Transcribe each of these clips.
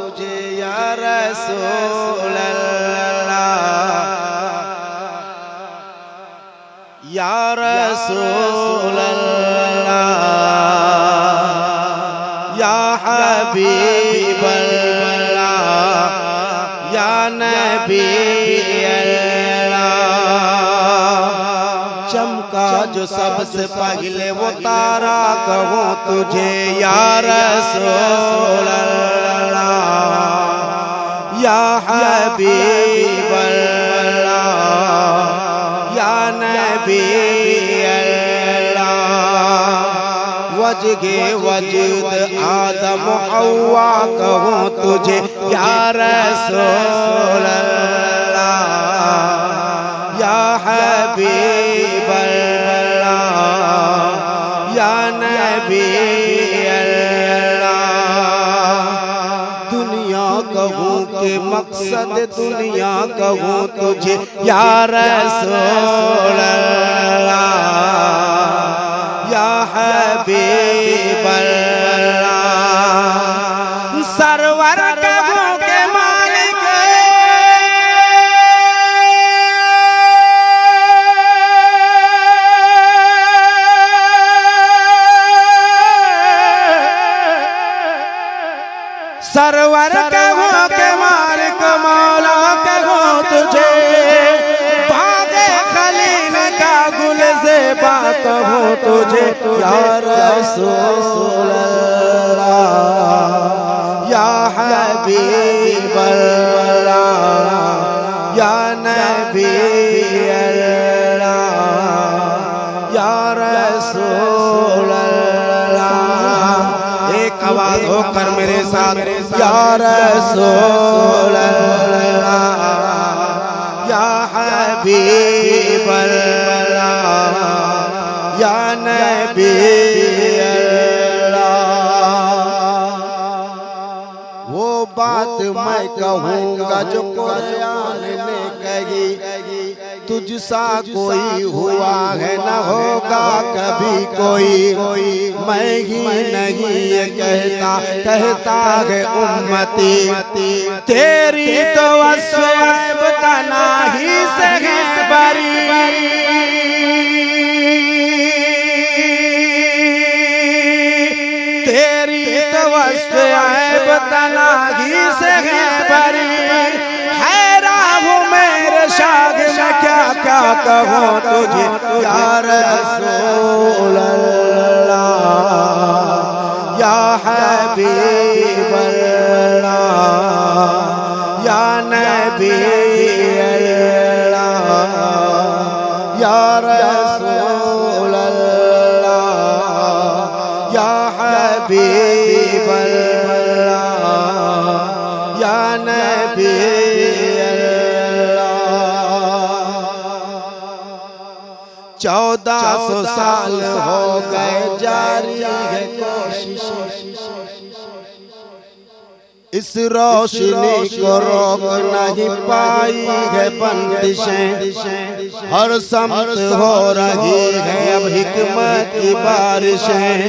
तुझे या रसूल अल्लाह, या रसूल अल्लाह, या हबीब अल्लाह, या नबी अल्लाह। चमका जो सबसे पहले वो तारा, कहूँ तुझे या रसूल अल्लाह, या हबीब अल्लाह, या नबी अल्लाह। वजगे वजूद आदम हव्वा, कहूँ तुझे या रसूल अल्लाह, या हबीब अल्लाह, या नबी अल्लाह। दुनिया कहूँ के मकसद दुनिया, कहूँ तुझे या रसूल अल्लाह, या हबीब अल्लाह। सरवर कहूँ के मालिक, सरवर कहूँ के मालिक, मौला कहूँ तुझे। बाग़े खलील का गुल ज़ेबा, कहूँ तुझे या रसूल अल्लाह, या हबीब अल्लाह, या नबी अल्लाह, या रसूल अल्लाह। एक आवाज होकर मेरे साथ या रसूल अल्लाह, या हबीब अल्लाह, या नबी अल्लाह। वो बात मैं कहूँगा जो कुरान ने कही, तुझसा कोई हुआ है न होगा कभी कोई। मैं ही नहीं ये कहता, कहता है उम्मती। तेरी तो अस्वाब तनाही से है बरी, तेरी तो अस्वाब तनाही से है बरी। शाग में क्या क्या कहूँ तुझे या रसूल अल्लाह, या हबीब अल्लाह, या नबी अल्लाह, या रसूल अल्लाह, या हबीब अल्लाह, या नबी। 1400 साल हो गए जारी है कोशिश, इस रोशनी को रोक नहीं पाई है बंदिशें। हर समत हो रही है अब हिकमत की बारिशें।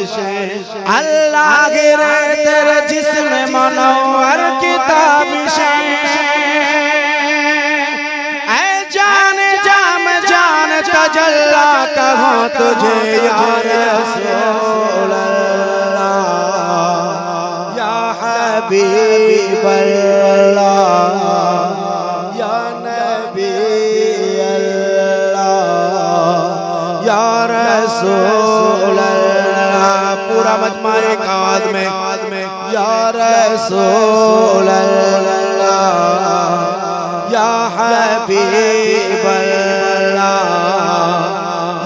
अल्लाह गिरे तेरे जिस्म मनोवर की ताबिशें। तजल्ला कहूँ तुझे या रसूल अल्लाह, या हबीब अल्लाह, या नबी अल्लाह, या रसूल अल्लाह। पूरा मजमा एक आवाज़ में या रसूल अल्लाह, या हबीब अल्लाह,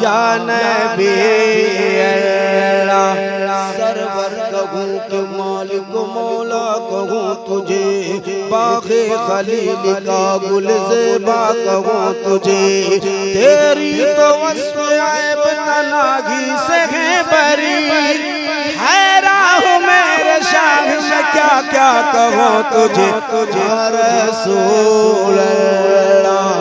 या नबी अल्लाह। सरवर कहूँ कि मालिक मौला कहूँ तुझे, बाग़े खलील का गुल ज़ेबा कहूँ तुझे। तेरी तो वस्फ़ ऐब तनागी से है बरी, हैरान हूँ मेरे शाह में क्या क्या कहूँ तुझे या रसूल अल्लाह,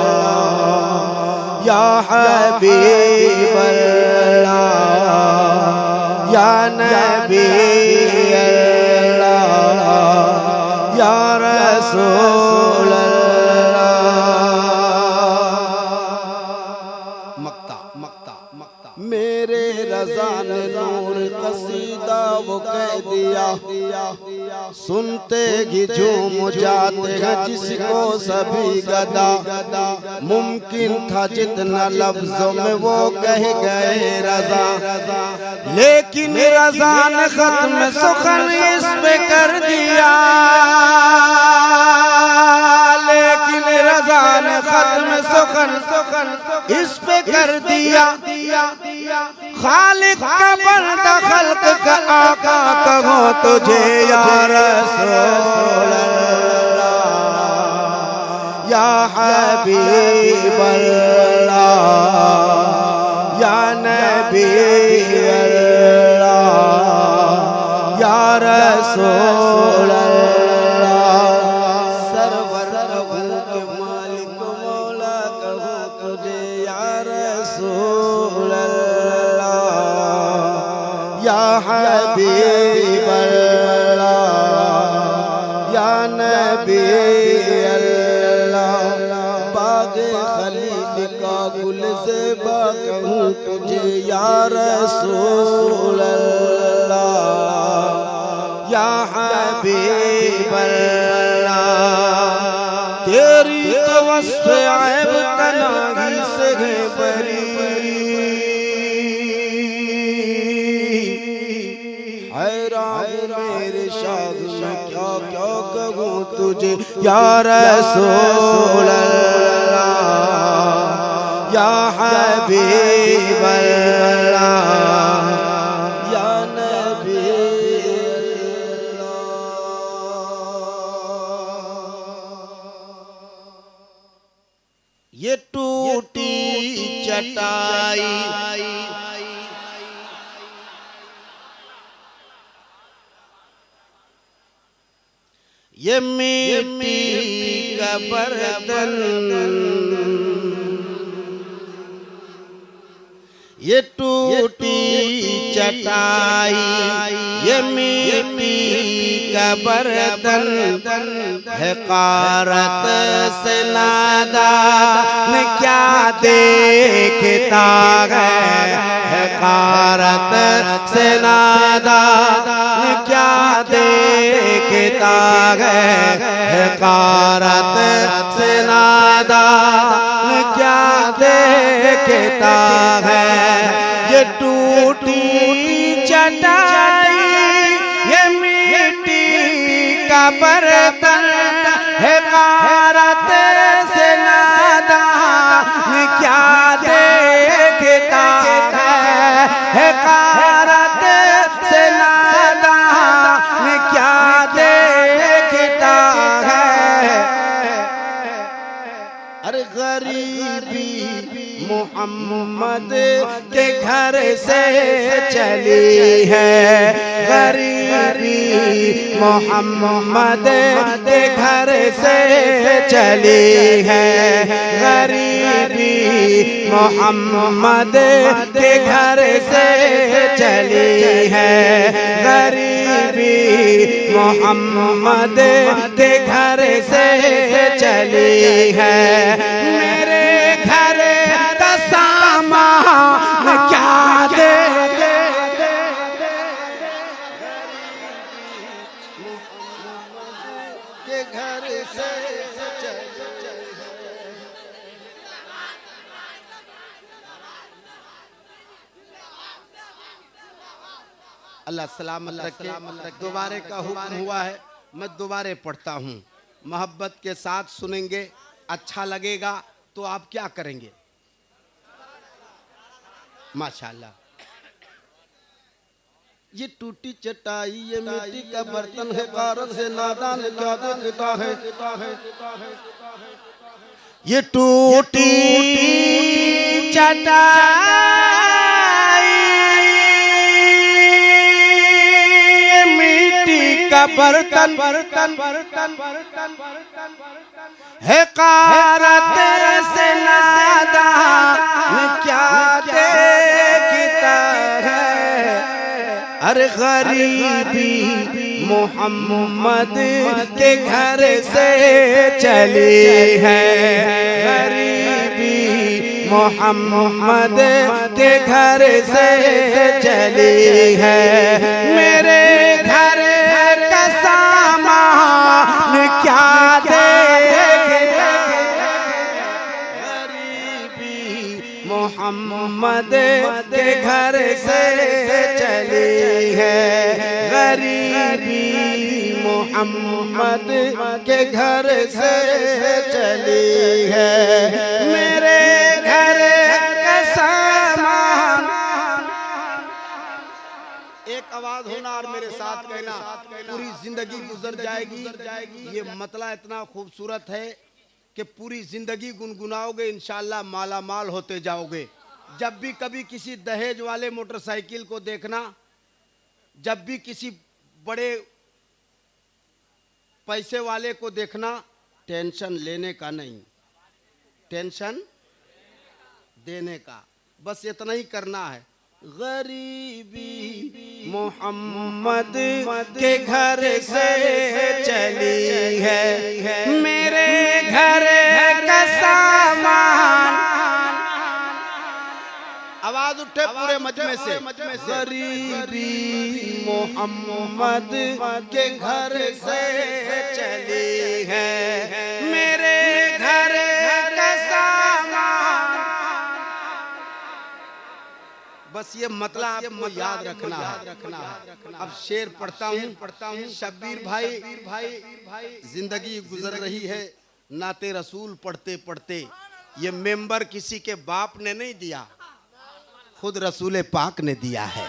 या हबीब अल्लाह, या नबी अल्लाह, या रसूल अल्लाह। मक्ता मक्ता मक्ता मेरे रज़ा ने नूर कसीदा वो कह दिया, सुनते ही झूम जाते हैं जिसको सभी गदा। मुमकिन था जितना लफ्जों में वो कह गए रज़ा, लेकिन रज़ा ने खत्म सुखन इस पे कर दिया। लेकिन रज़ा ने खत्म सुखन इस पे कर दिया। खालिक का बंदा खल्क का आका कहो तुझे या रसूल अल्लाह, या हबीब अल्लाह, या नबी अल्लाह, या रसूल अल्लाह। सरवर कहूँ के मालिक मौला कहूँ तुझे या रसूल अल्लाह, या हबीब अल्लाह, या नबी अल्लाह। बाग़े खलील का गुल ज़ेबा कहूँ तुझे या रसूल अल्लाह, या हबीब अल्लाह। तेरी तो वस्फ़ ऐब तनाही से है बरी, हैरान मेरे शाद में क्या क्या कहूँ तुझे या रसूल अल्लाह, या हबीब अल्लाह, या नबी अल्लाह। ये टूटी चटाई ये मिट्टी का बर्तन, ये टूटी चटाई ये मिट्टी का बर्तन, हक़ारत से नादान क्या देखता है। हक़ारत से नादान क्या देखता है। हक़ारत से नादान क्या देखता है। ये टूटी चटाई ये मिट्टी का बर्तन, हक़ारत से नादान क्या देखता है। हक़ारत से नादान क्या देखता है। अरे गरीबी मोहम्मद के घर से चली है। गरीबी मोहम्मद के घर से चली है। गरीबी मोहम्मद के घर से चली है। गरीबी मोहम्मद के घर से चली है। मेरे घर का सामान क्या दे के घर से अल्लाह सलामत रखे। दोबारे का हुक्म हुआ है, मैं दोबारे पढ़ता हूँ। मोहब्बत के साथ सुनेंगे, अच्छा लगेगा तो आप क्या करेंगे? माशाल्लाह। ये टूटी चटाई ये मिट्टी का बर्तन है, कारत से नादान क्या देखता है। ये टूटी चटाई मिट्टी का बर्तन है, कारत से नादान क्या देखता है। अरे गरीबी मोहम्मद के घर से चली है गरीबी, मोहम्मद के घर से चली है। मेरे घर का सामान क्या देंगे गरीबी, मोहम्मद के घर से चली है गरीबी, मोहम्मद के घर से चली है। मेरे घर का सामान, एक आवाज होना और मेरे साथ कहना, पूरी जिंदगी गुजर जाएगी। ये मतला इतना खूबसूरत है कि पूरी जिंदगी गुनगुनाओगे, इंशाल्लाह माला माल होते जाओगे। जब भी कभी किसी दहेज वाले मोटरसाइकिल को देखना, जब भी किसी बड़े पैसे वाले को देखना, टेंशन लेने का नहीं, टेंशन देने का, बस इतना ही करना है। गरीबी मोहम्मद के घर से चली है, मेरे घर का सामान, आवाज उठे पूरे मजमे से, गरीबी मोहम्मद के घर से चली है, मेरे घर का सामान। बस ये मतलब आपको याद रखना है। अब शेर पढ़ता हूँ। शब्बीर भाई जिंदगी गुजर रही है नाते रसूल पढ़ते पढ़ते। ये मेंबर किसी के बाप ने नहीं दिया, खुद रसूल पाक ने दिया है।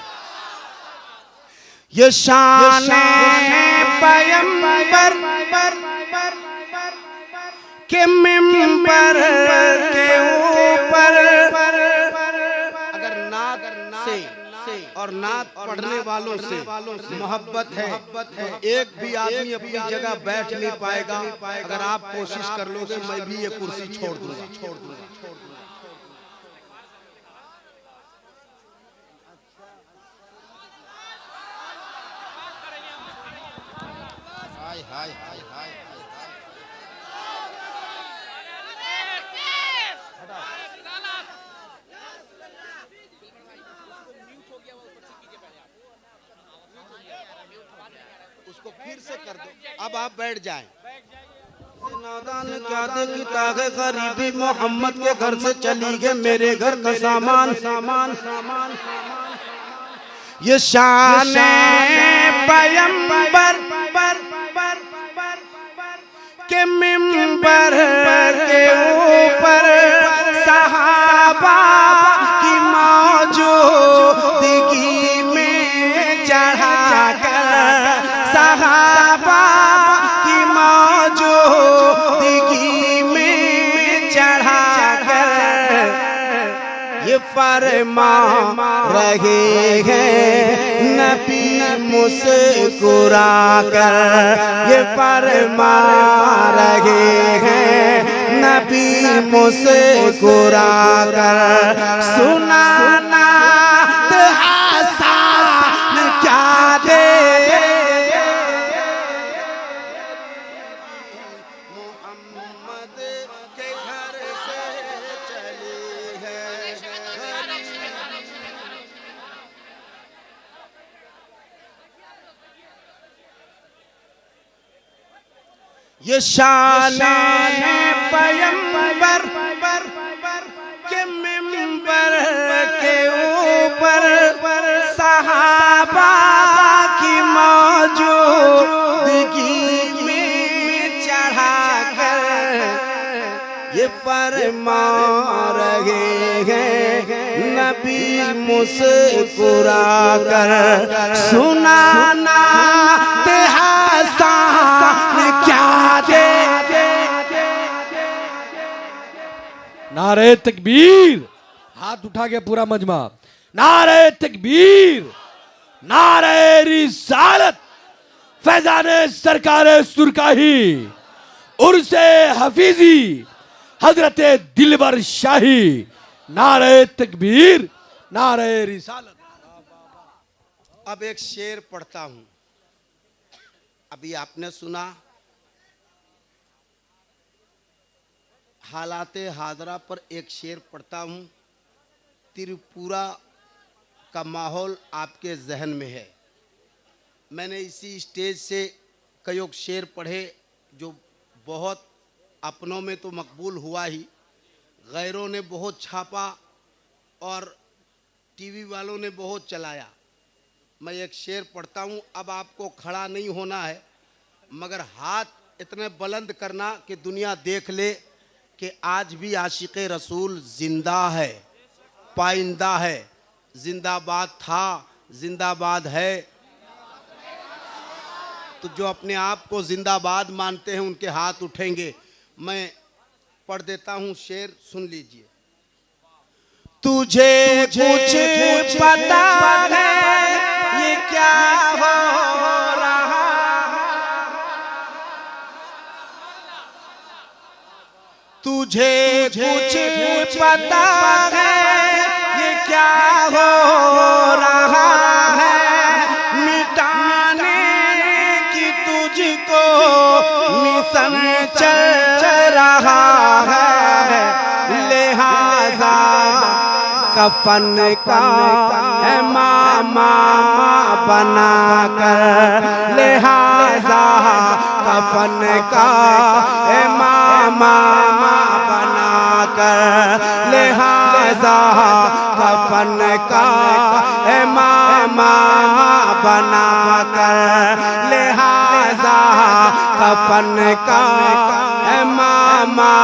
ये शान पैगंबर के मेंबर के ऊपर, अगर नात से और नात पढ़ने वालों से मोहब्बत है तो एक भी आदमी अपनी जगह बैठ नहीं पाएगा। अगर आप कोशिश कर लोगे मैं भी ये कुर्सी छोड़ दूंगा। हाय हाय हाय उसको फिर से कर दो। अब आप बैठ जाएं। नादान क्या देखता है गरीबी, मोहम्मद के घर से चली है मेरे घर का सामान। ये शान पैगंबर के मिंबर के ऊपर सहाबा की मौजूदगी में चढ़ाकर, सहाबा की मौजूदगी में चढ़ाकर ये फरमा रहे हैं नबी मुस्कुरा कर, ये फरमा रहे हैं नबी मुस्कुरा कर। सुनाना हसन क्या दे मोहम्मद के घर से चली है। ये शान पैगंबर के मिंबर के ऊपर सहाबा की मौजूदगी में चढ़ाकर ये फरमा रहे हैं नबी मुस्कुरा कर। सुनाना क्या दे। नारे तकबीर, हाथ उठा के पूरा मजमा, नारे तकबीर, नारे रिसालत, फैजाने सरकार सुरकाही, उर्से हफीजी, हजरते दिलबर शाही, नारे तकबीर, नारे रिसालत। अब एक शेर पढ़ता हूं। अभी आपने सुना हालाते हाजरा पर एक शेर पढ़ता हूँ। त्रिपुरा का माहौल आपके जहन में है। मैंने इसी स्टेज से कई शेर पढ़े जो बहुत अपनों में तो मकबूल हुआ ही, गैरों ने बहुत छापा और टीवी वालों ने बहुत चलाया। मैं एक शेर पढ़ता हूँ। अब आपको खड़ा नहीं होना है, मगर हाथ इतने बुलंद करना कि दुनिया देख ले कि आज भी आशिक़े रसूल जिंदा है, पाइंदा है। जिंदाबाद था, जिंदाबाद है। तो जो अपने आप को जिंदाबाद मानते हैं उनके हाथ उठेंगे। मैं पढ़ देता हूँ शेर, सुन लीजिए। तुझे कुछ पता है ये क्या हो रहा, तुझे कुछ पता है ये क्या हो रहा है, मिटाने की तुझको मिशन चल रहा है, लिहाजा कफन का मामा बना कर, लिहाजा कफन का मामा बना कर, लिहाजा कफन का मामा बना कर, लिहाजा कफन का मामा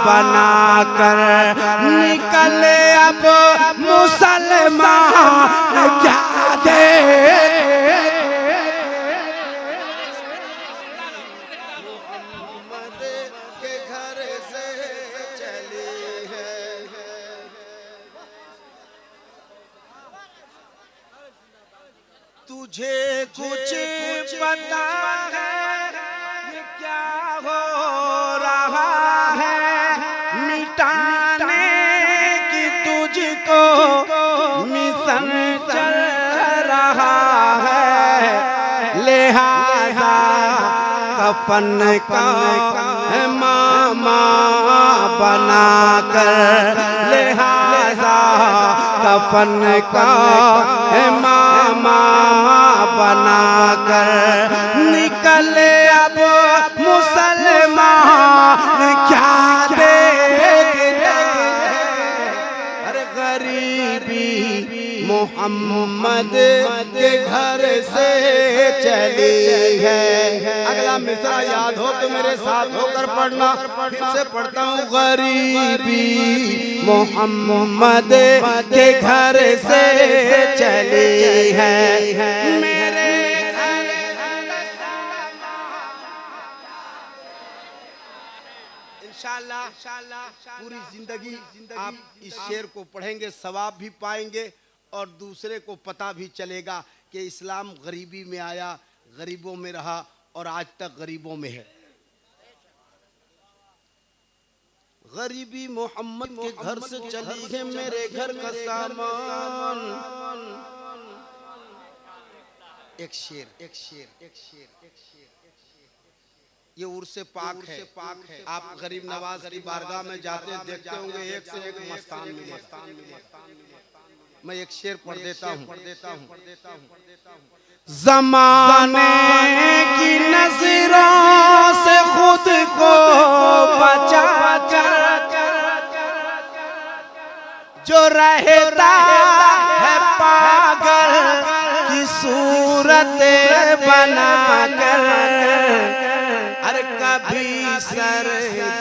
बना कर निकले अब मुसलमान क्या दे। मोहम्मद के घर से चली है, तुझे कुछ पता है ये क्या हो रहा है, मिटाने की तुझको मिशन चल रहा है, लिहाजा कफन का मामा बना कर, लिहाजा कफन का मामा बना कर निकले अब मुसलमान क्या देखते। अरे गरीबी मोहम्मद के घर से चली है। अगला मिसरा याद हो तो मेरे साथ होकर पढ़ना, फिर से पढ़ता हूँ। गरीबी मोहम्मद के घर से चली है, मेरे इंशाअल्लाह पूरी जिंदगी आप इस शेर को पढ़ेंगे, सवाब भी पाएंगे और दूसरे को पता भी चलेगा कि इस्लाम गरीबी में आया, गरीबों में रहा और आज तक गरीबों में है। गरीबी मोहम्मद के घर से चली है, मेरे घर का सामान। एक शेर, एक शेर, एक शेर, एक शेर, ये उर्से पाक है। आप गरीब नवाज की बारगाह में जाते देखते होंगे एक से एक मस्तान मिले। मैं एक शेर पढ़ देता हूँ। ज़माने की नज़रों से खुद को बचा जो रहता है पागल की सूरत बना कर, अरे कभी सर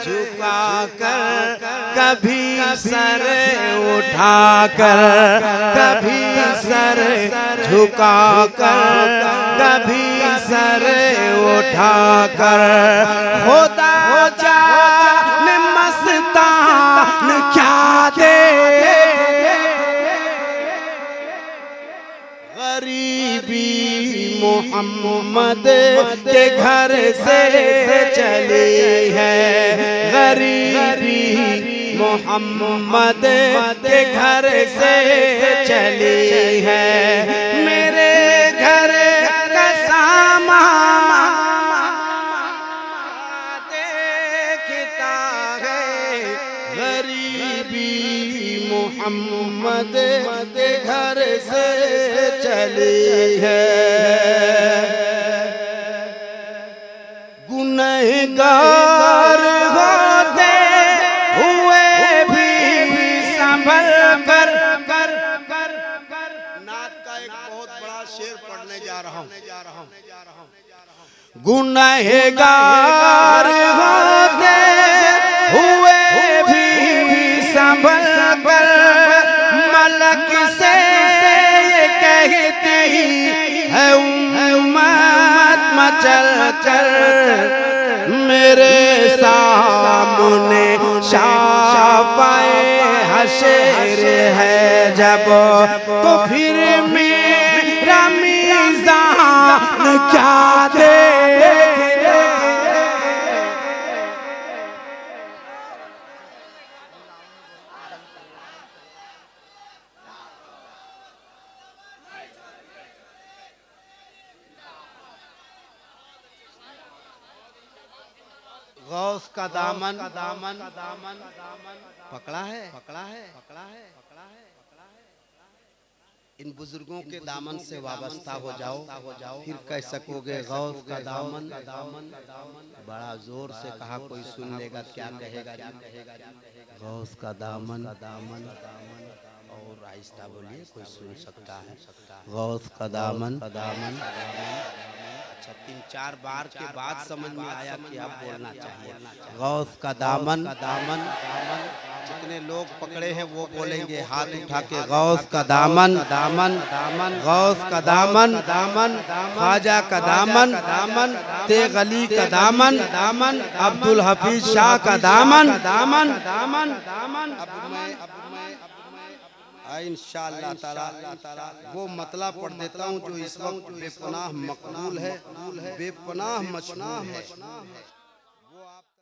झुका कर, कभी सर उठा कर, कभी सर झुका कर, कभी सर उठा कर, खुदा जाने मस्तान क्या दे। गरीबी मोहम्मद के घर से चली है, गरीबी मोहम्मद के घर से चली है, मेरे घर का सामान बीबी मोहम्मद के घर से चली है। गुनहगार होते हुए भी संभल कर। नात का एक बहुत बड़ा शेर पढ़ने जा रहा हूँ। गुनहगार होते हुए भी संभल कर मलक से ये कहती है उम्मत मचल कर। मेरे सामने शाफ़ाए हशर है जब, तो फिर मेरा मीज़ान क्या देखेगा। गौस का दामन पकड़ा है। इन बुजुर्गों के दामन से वाबस्ता हो जाओ, फिर कह सकोगे गौस का दामन। बड़ा जोर से कहा, कोई सुन लेगा क्या कहेगा। गौस का दामन और आहिस्ता बोलिए, कोई सुन सकता है। गौस का दामन। अच्छा, 3-4 बार के बाद समझ में आया कि अब बोलना चाहिए। गौस का दामन। जितने लोग पकड़े हैं वो बोलेंगे हाथ उठा के, गौस का दामन, गौस का दामन, ख्वाजा का दामन, तेग अली का दामन, अब्दुल हफीज शाह का दामन। इंशाअल्लाह ताला वो मतलब पढ़ देता हूँ जो इस वक्त बेपनाह मकबूल है, बेपनाह मशहूर है।